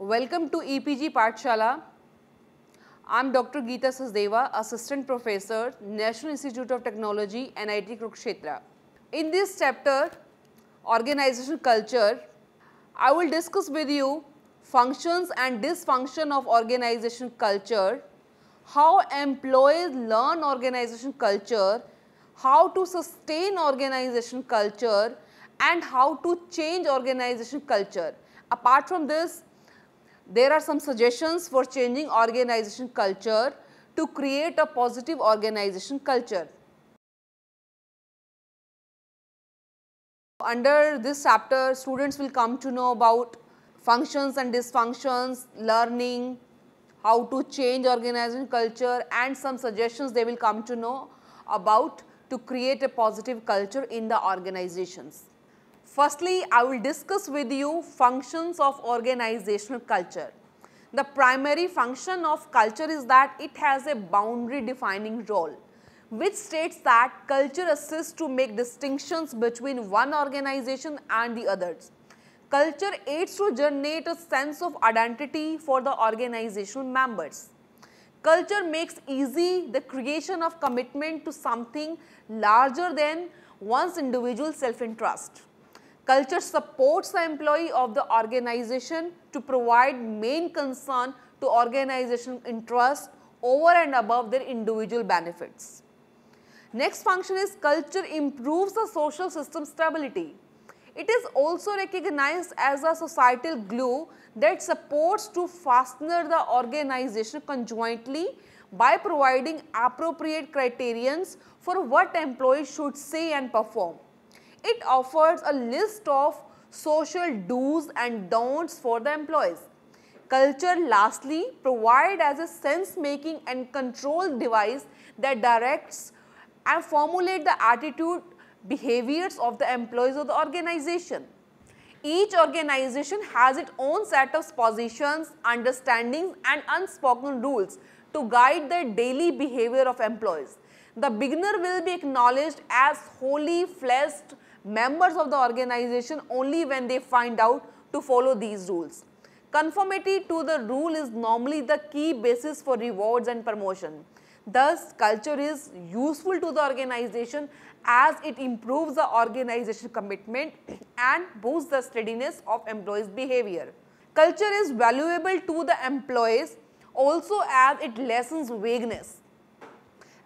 Welcome to EPG Pathshala. I am Dr. Geeta Sachdeva, Assistant Professor, National Institute of Technology, NIT Kurukshetra. In this chapter, Organizational Culture, I will discuss with you functions and dysfunction of organizational culture, how employees learn organizational culture, how to sustain organizational culture, and how to change organizational culture. Apart from this, there are some suggestions for changing organization culture to create a positive organization culture. Under this chapter, students will come to know about functions and dysfunctions, learning, how to change organization culture, and some suggestions they will come to know about to create a positive culture in the organizations. Firstly, I will discuss with you functions of organizational culture. The primary function of culture is that it has a boundary defining role, which states that culture assists to make distinctions between one organization and the others. Culture aids to generate a sense of identity for the organizational members. Culture makes easy the creation of commitment to something larger than one's individual self-interest. Culture supports the employee of the organization to provide main concern to organizational interest over and above their individual benefits. Next function is culture improves the social system stability. It is also recognized as a societal glue that supports to fasten the organization conjointly by providing appropriate criterions for what employees should say and perform. It offers a list of social do's and don'ts for the employees. Culture lastly provides as a sense-making and control device that directs and formulates the attitude, behaviors of the employees of the organization. Each organization has its own set of positions, understandings and unspoken rules to guide the daily behavior of employees. The beginner will be acknowledged as wholly fledged members of the organization only when they find out to follow these rules. Conformity to the rule is normally the key basis for rewards and promotion. Thus, culture is useful to the organization as it improves the organizational commitment and boosts the steadiness of employees' behavior. Culture is valuable to the employees also as it lessens vagueness.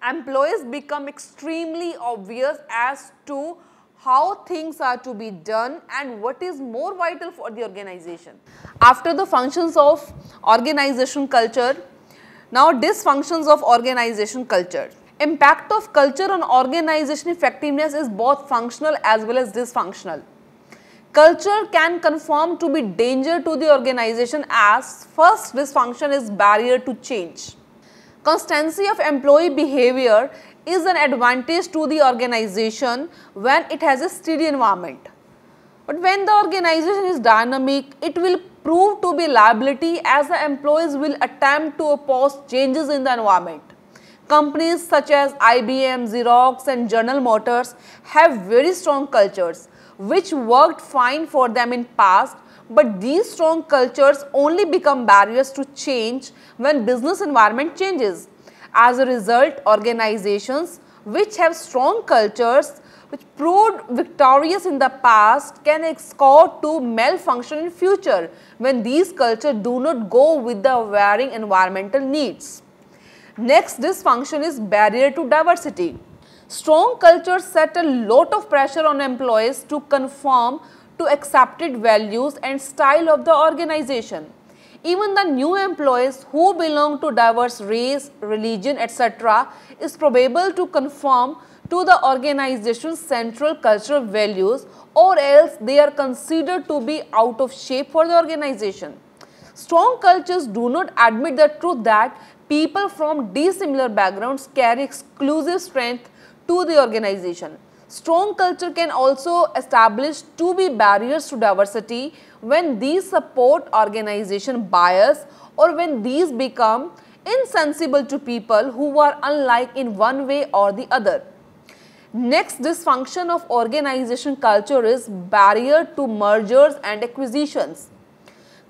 Employees become extremely obvious as to how things are to be done and what is more vital for the organization. After the functions of organizational culture, now dysfunctions of organizational culture. Impact of culture on organization effectiveness is both functional as well as dysfunctional. Culture can conform to be danger to the organization as first dysfunction is barrier to change. Constancy of employee behavior is an advantage to the organization when it has a steady environment. But when the organization is dynamic, it will prove to be liability as the employees will attempt to oppose changes in the environment. Companies such as IBM, Xerox and General Motors have very strong cultures which worked fine for them in past, but these strong cultures only become barriers to change when business environment changes. As a result, organizations which have strong cultures which proved victorious in the past can escort to malfunction in future when these cultures do not go with the varying environmental needs. Next dysfunction is barrier to diversity. Strong cultures set a lot of pressure on employees to conform to accepted values and style of the organization. Even the new employees who belong to diverse race, religion, etc. is probable to conform to the organization's central cultural values, or else they are considered to be out of shape for the organization. Strong cultures do not admit the truth that people from dissimilar backgrounds carry exclusive strength to the organization. Strong culture can also establish to be barriers to diversity when these support organization bias or when these become insensible to people who are unlike in one way or the other. Next dysfunction of organization culture is barrier to mergers and acquisitions.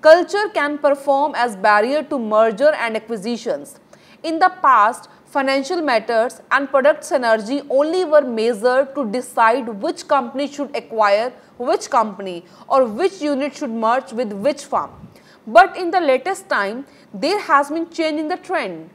Culture can perform as barrier to merger and acquisitions. In the past, financial matters and product synergy only were measured to decide which company should acquire which company or which unit should merge with which firm. But in the latest time, there has been change in the trend.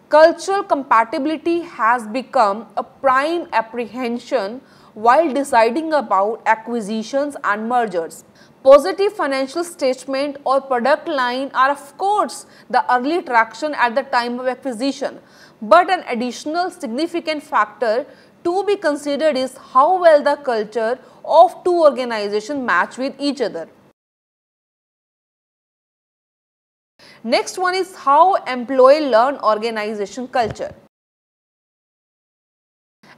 Cultural compatibility has become a prime apprehension while deciding about acquisitions and mergers. Positive financial statement or product line are of course the early attraction at the time of acquisition, but an additional significant factor to be considered is how well the culture of two organizations match with each other. Next one is how employee learn organization culture.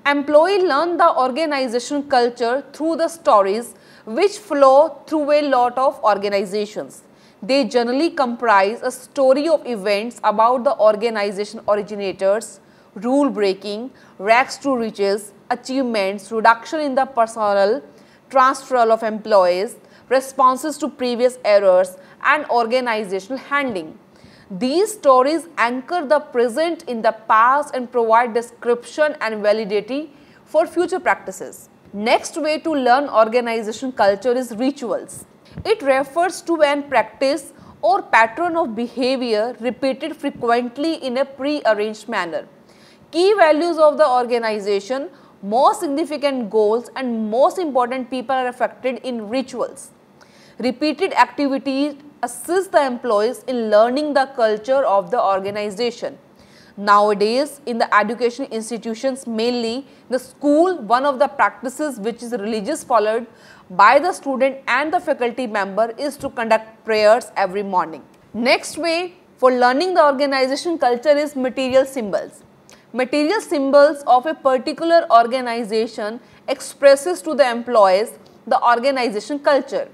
Employees learn the organization culture through the stories which flow through a lot of organizations. They generally comprise a story of events about the organization originators, rule breaking, rags to riches, achievements, reduction in the personnel, transfer of employees, responses to previous errors, and organizational handling. These stories anchor the present in the past and provide description and validity for future practices. Next way to learn organization culture is rituals. It refers to an practice or pattern of behavior repeated frequently in a pre-arranged manner. Key values of the organization, most significant goals and most important people are affected in rituals. Repeated activities assist the employees in learning the culture of the organization. Nowadays, in the education institutions, mainly the school, one of the practices which is religious followed by the student and the faculty member is to conduct prayers every morning. Next way for learning the organization culture is material symbols. Material symbols of a particular organization expresses to the employees the organization culture.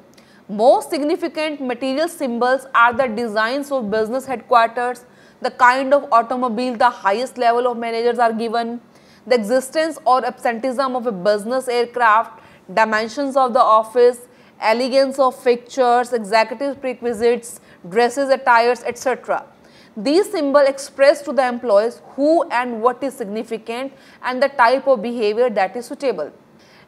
Most significant material symbols are the designs of business headquarters, the kind of automobile the highest level of managers are given, the existence or absenteeism of a business aircraft, dimensions of the office, elegance of fixtures, executive prerequisites, dresses, attires, etc. These symbols express to the employees who and what is significant and the type of behavior that is suitable.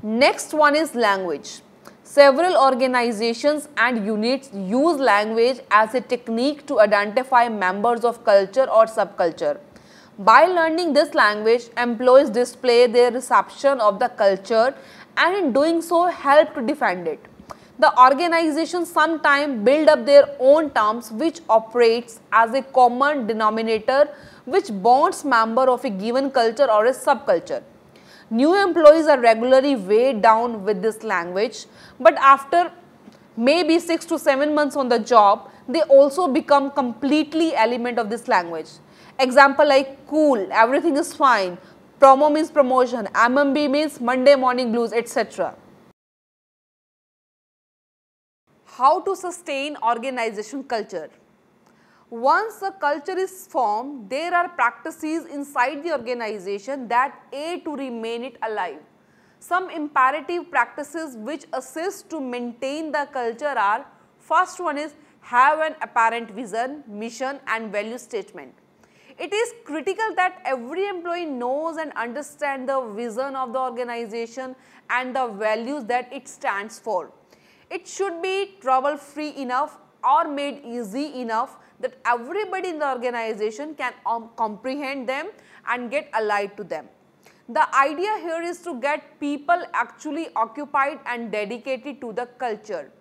Next one is language. Several organizations and units use language as a technique to identify members of culture or subculture. By learning this language, employees display their reception of the culture and in doing so help to defend it. The organizations sometimes build up their own terms which operates as a common denominator which bonds members of a given culture or a subculture. New employees are regularly weighed down with this language, but after maybe 6 to 7 months on the job, they also become completely element of this language. Example like cool, everything is fine, promo means promotion, MMB means Monday morning blues, etc. How to sustain organization culture? Once a culture is formed, there are practices inside the organization that aid to remain it alive. Some imperative practices which assist to maintain the culture are: first one is have an apparent vision, mission and value statement. It is critical that every employee knows and understands the vision of the organization and the values that it stands for. It should be trouble-free enough or made easy enough that everybody in the organization can comprehend them and get allied to them. The idea here is to get people actually occupied and dedicated to the culture.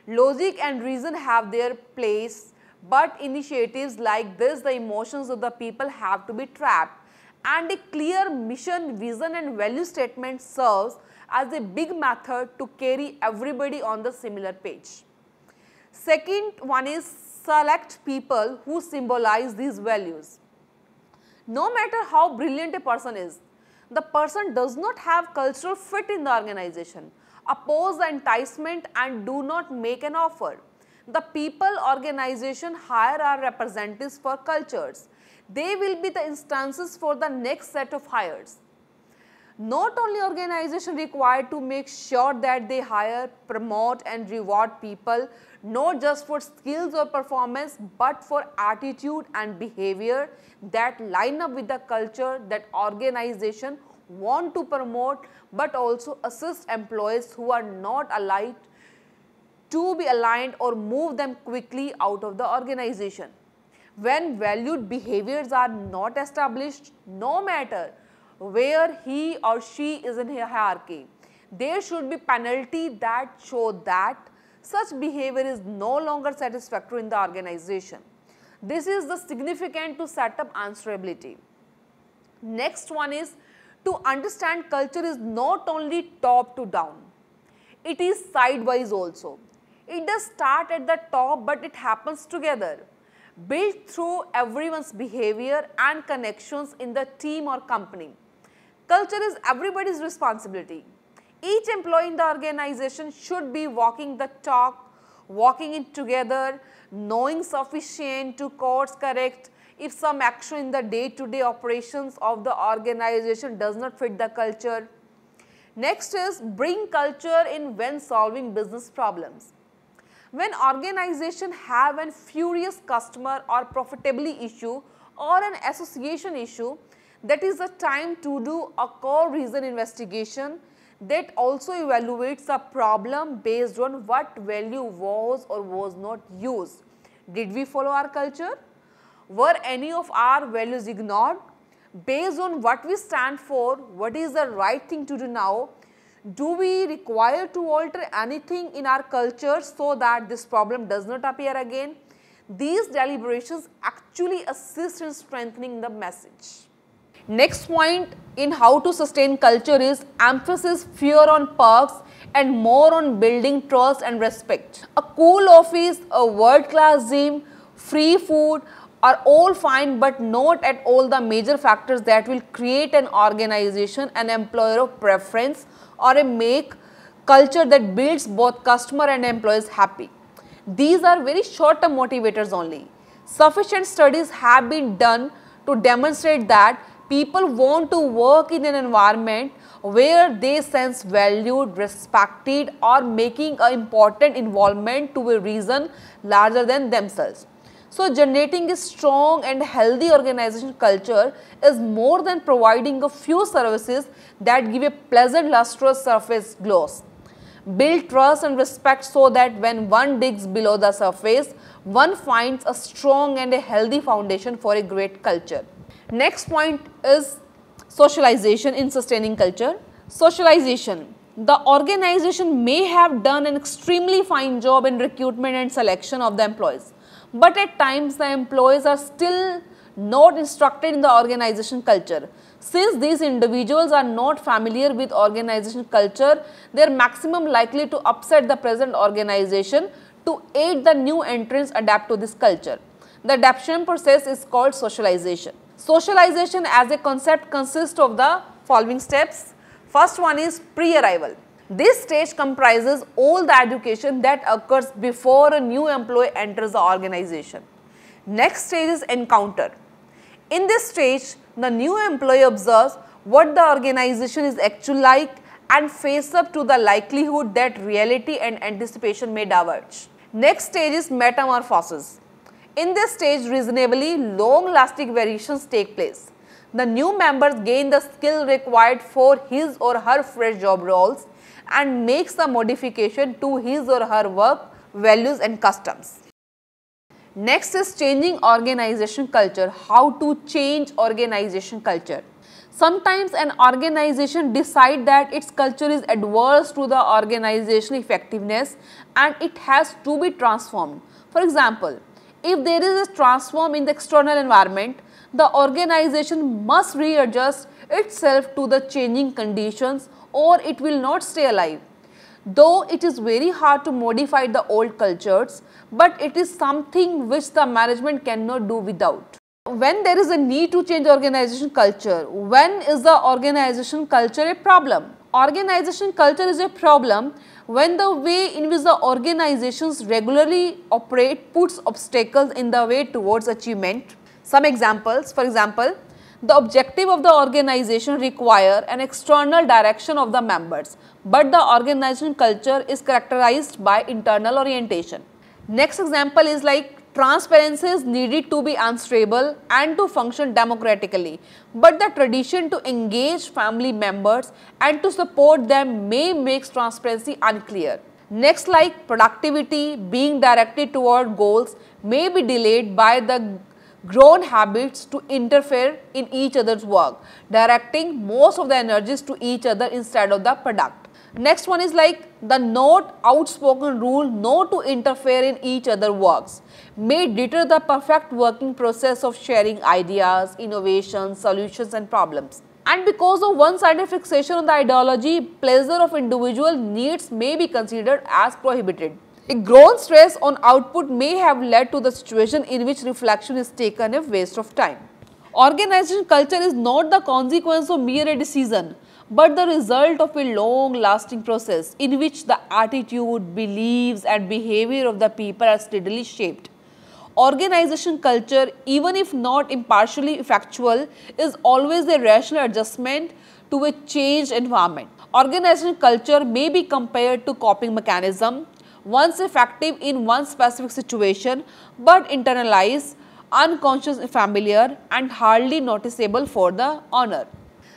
Logic and reason have their place, but initiatives like this, the emotions of the people have to be trapped, and a clear mission, vision and value statement serves as a big method to carry everybody on the similar page. Second one is select people who symbolize these values. No matter how brilliant a person is, the person does not have cultural fit in the organization. Oppose the enticement and do not make an offer. The people organization hire are representatives for cultures. They will be the instances for the next set of hires. Not only organization required to make sure that they hire, promote and reward people not just for skills or performance but for attitude and behavior that line up with the culture that organization want to promote, but also assist employees who are not aligned to be aligned or move them quickly out of the organization. When valued behaviors are not established, no matter where he or she is in hierarchy, there should be penalty that show that such behavior is no longer satisfactory in the organization. This is the significant to set up answerability. Next one is to understand culture is not only top to down, it is sidewise also. It does start at the top but it happens together, built through everyone's behavior and connections in the team or company. Culture is everybody's responsibility. Each employee in the organization should be walking the talk, walking it together, knowing sufficient to course correct if some action in the day-to-day operations of the organization does not fit the culture. Next is bring culture in when solving business problems. When organization have an furious customer or profitability issue or an association issue, that is the time to do a core reason investigation that also evaluates a problem based on what value was or was not used. Did we follow our culture? Were any of our values ignored? Based on what we stand for, what is the right thing to do now? Do we require to alter anything in our culture so that this problem does not appear again? These deliberations actually assist in strengthening the message. Next point in how to sustain culture is emphasis fewer on perks and more on building trust and respect. A cool office, a world-class gym, free food are all fine but not at all the major factors that will create an organization, an employer of preference or a make culture that builds both customer and employees happy. These are very short-term motivators only. Sufficient studies have been done to demonstrate that people want to work in an environment where they sense valued, respected or making an important involvement to a reason larger than themselves. So, generating a strong and healthy organization culture is more than providing a few services that give a pleasant lustrous surface gloss. Build trust and respect so that when one digs below the surface, one finds a strong and a healthy foundation for a great culture. Next point is socialization in sustaining culture. Socialization. The organization may have done an extremely fine job in recruitment and selection of the employees, but at times the employees are still not instructed in the organization culture. Since these individuals are not familiar with organization culture, they are maximum likely to upset the present organization to aid the new entrants adapt to this culture. The adaptation process is called socialization. Socialization as a concept consists of the following steps. First one is pre-arrival. This stage comprises all the education that occurs before a new employee enters the organization. Next stage is encounter. In this stage, the new employee observes what the organization is actually like and face up to the likelihood that reality and anticipation may diverge. Next stage is metamorphosis. In this stage, reasonably long-lasting variations take place. The new members gain the skill required for his or her fresh job roles and makes a modification to his or her work, values and customs. Next is changing organization culture. How to change organization culture. Sometimes an organization decides that its culture is adverse to the organizational effectiveness and it has to be transformed. For example, if there is a transform in the external environment, the organization must readjust itself to the changing conditions or it will not stay alive. Though it is very hard to modify the old cultures, but it is something which the management cannot do without. When there is a need to change organization culture, when is the organization culture a problem? Organization culture is a problem when the way in which the organizations regularly operate puts obstacles in the way towards achievement. Some examples, for example, The objective of the organization require an external direction of the members, but the organization culture is characterized by internal orientation. Next example is like transparency is needed to be unstable and to function democratically, but the tradition to engage family members and to support them may make transparency unclear. Next, like productivity being directed toward goals may be delayed by the grown habits to interfere in each other's work, directing most of the energies to each other instead of the product. Next one is like the not outspoken rule not to interfere in each other's works may deter the perfect working process of sharing ideas, innovations, solutions and problems. And because of one-sided fixation on the ideology, pleasure of individual needs may be considered as prohibited. A grown stress on output may have led to the situation in which reflection is taken a waste of time. Organizational culture is not the consequence of mere decision, but the result of a long-lasting process in which the attitude, beliefs and behavior of the people are steadily shaped. Organization culture, even if not impartially effectual, is always a rational adjustment to a changed environment. Organizational culture may be compared to coping mechanism, once effective in one specific situation, but internalized, unconscious, familiar and hardly noticeable for the owner.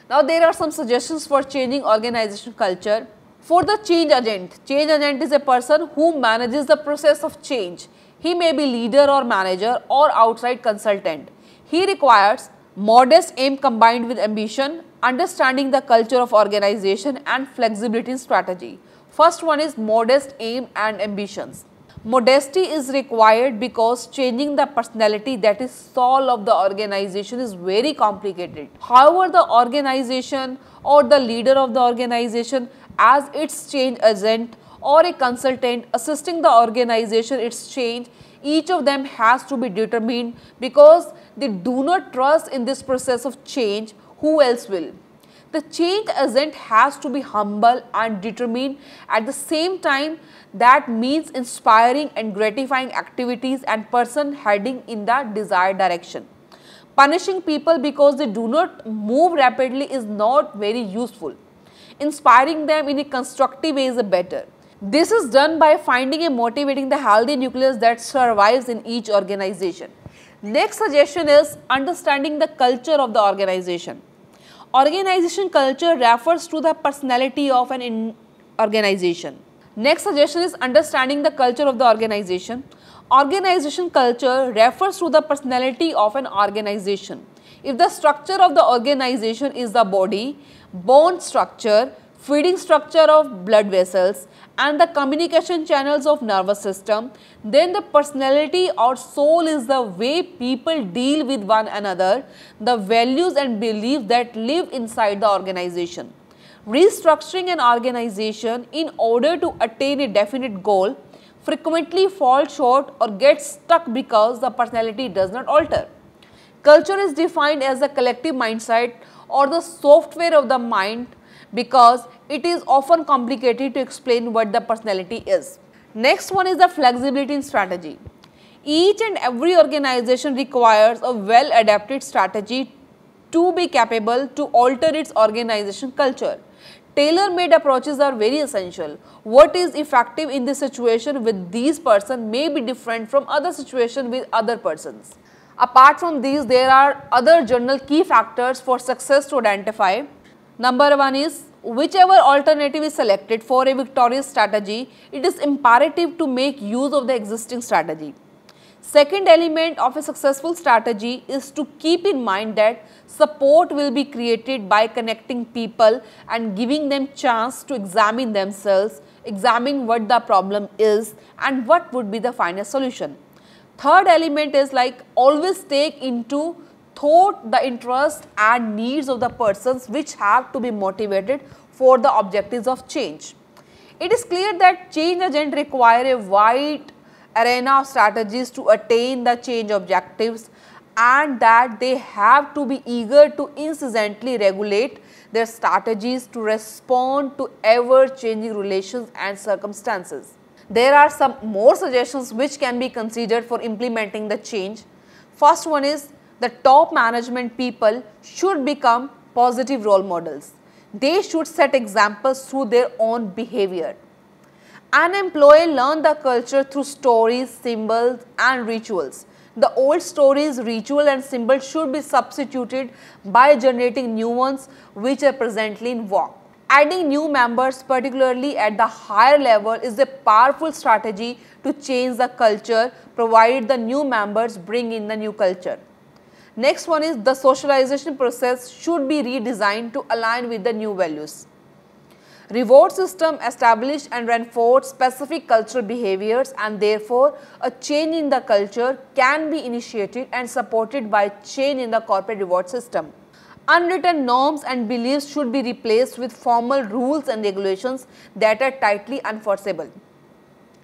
Now there are some suggestions for changing organizational culture. For the change agent is a person who manages the process of change. He may be leader or manager or outside consultant. He requires modest aim combined with ambition, understanding the culture of organization and flexibility in strategy. First one is modest aim and ambitions. Modesty is required because changing the personality, that is soul of the organization, is very complicated. However, the organization or the leader of the organization as its change agent or a consultant assisting the organization its change, each of them has to be determined because they do not trust in this process of change, who else will? The change agent has to be humble and determined. At the same time, that means inspiring and gratifying activities and person heading in the desired direction. Punishing people because they do not move rapidly is not very useful. Inspiring them in a constructive way is better. This is done by finding and motivating the healthy nucleus that survives in each organization. Next suggestion is understanding the culture of the organization. Organization culture refers to the personality of an organization. Next suggestion is understanding the culture of the organization. Organization culture refers to the personality of an organization. If the structure of the organization is the body, bone structure, feeding structure of blood vessels and the communication channels of nervous system, then the personality or soul is the way people deal with one another, the values and beliefs that live inside the organization. Restructuring an organization in order to attain a definite goal frequently falls short or gets stuck because the personality does not alter. Culture is defined as the collective mindset or the software of the mind because it is often complicated to explain what the personality is. Next one is the flexibility in strategy. Each and every organization requires a well-adapted strategy to be capable to alter its organization culture. Tailor-made approaches are very essential. What is effective in this situation with these persons may be different from other situation with other persons. Apart from these, there are other general key factors for success to identify. Number one is, whichever alternative is selected for a victorious strategy, it is imperative to make use of the existing strategy. Second element of a successful strategy is to keep in mind that support will be created by connecting people and giving them chance to examine themselves, examine what the problem is and what would be the final solution. Third element is like always take into thought the interests and needs of the persons which have to be motivated for the objectives of change. It is clear that change agents require a wide arena of strategies to attain the change objectives and that they have to be eager to incessantly regulate their strategies to respond to ever-changing relations and circumstances. There are some more suggestions which can be considered for implementing the change. First one is The top management people should become positive role models. They should set examples through their own behavior. An employee learns the culture through stories, symbols and rituals. The old stories, ritual and symbols should be substituted by generating new ones which are presently in vogue. Adding new members, particularly at the higher level, is a powerful strategy to change the culture, provided the new members bring in the new culture. Next one is the socialization process should be redesigned to align with the new values. Reward system establish and reinforce specific cultural behaviors, and therefore a change in the culture can be initiated and supported by change in the corporate reward system. Unwritten norms and beliefs should be replaced with formal rules and regulations that are tightly enforceable.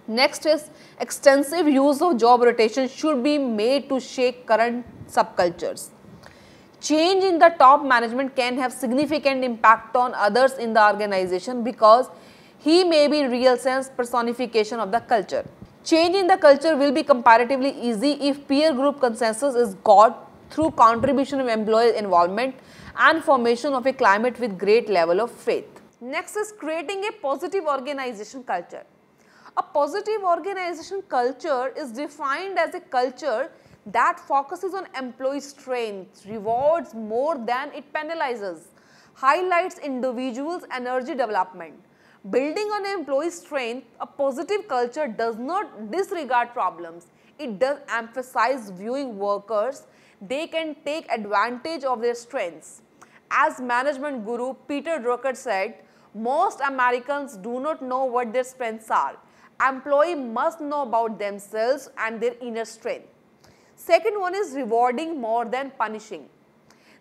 Next is extensive use of job rotation should be made to shake current subcultures. Change in the top management can have significant impact on others in the organization because he may be in real sense personification of the culture. Change in the culture will be comparatively easy if peer group consensus is got through contribution of employee involvement and formation of a climate with great level of faith. Next is creating a positive organization culture. A positive organization culture is defined as a culture that focuses on employee strength, rewards more than it penalizes, highlights individuals' energy development. Building on employee strength, a positive culture does not disregard problems. It does emphasize viewing workers they can take advantage of their strengths. As management guru Peter Drucker said, most Americans do not know what their strengths are. Employee must know about themselves and their inner strength. Second one is rewarding more than punishing.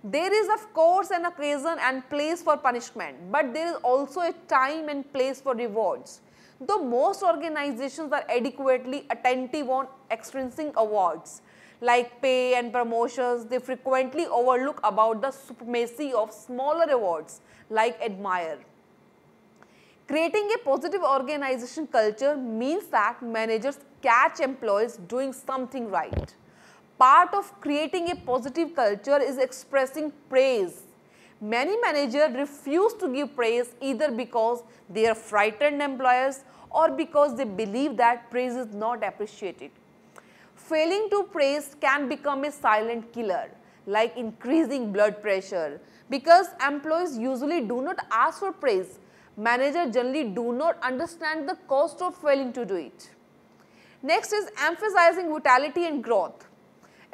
There is of course an occasion and place for punishment, but there is also a time and place for rewards. Though most organizations are adequately attentive on extrinsic awards like pay and promotions, they frequently overlook about the supremacy of smaller awards like admire. Creating a positive organization culture means that managers catch employees doing something right. Part of creating a positive culture is expressing praise. Many managers refuse to give praise either because they are frightened employers or because they believe that praise is not appreciated. Failing to praise can become a silent killer, like increasing blood pressure. Because employees usually do not ask for praise, managers generally do not understand the cost of failing to do it. Next is emphasizing vitality and growth.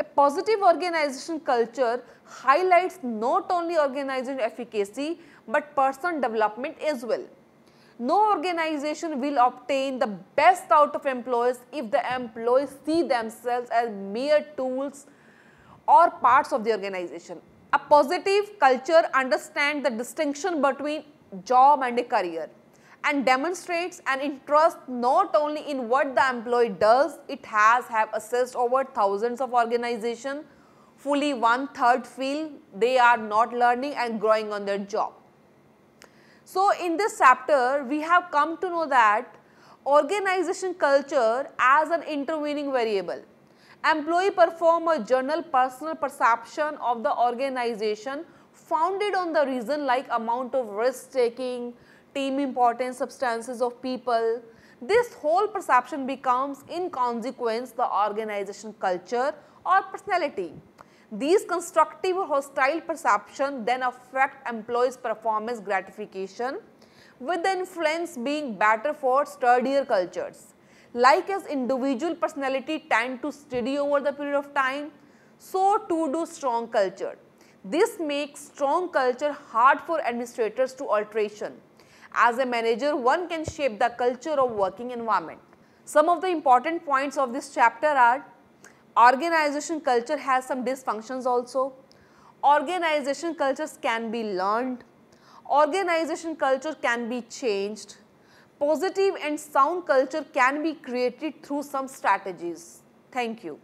A positive organization culture highlights not only organization efficacy but person development as well. No organization will obtain the best out of employees if the employees see themselves as mere tools or parts of the organization. A positive culture understands the distinction between job and a career and demonstrates an interest not only in what the employee does. It have assessed over thousands of organizations. Fully 1/3 feel they are not learning and growing on their job. So in this chapter, we have come to know that organization culture as an intervening variable. Employee perform a general personal perception of the organization founded on the reason like amount of risk taking, team importance, substances of people. This whole perception becomes in consequence the organization culture or personality. These constructive or hostile perceptions then affect employees' performance gratification, with the influence being better for sturdier cultures. Like as individual personality tend to steady over the period of time, so too do strong culture. This makes strong culture hard for administrators to alteration. As a manager, one can shape the culture of working environment. Some of the important points of this chapter are: organization culture has some dysfunctions also. Organization cultures can be learned. Organization culture can be changed. Positive and sound culture can be created through some strategies. Thank you.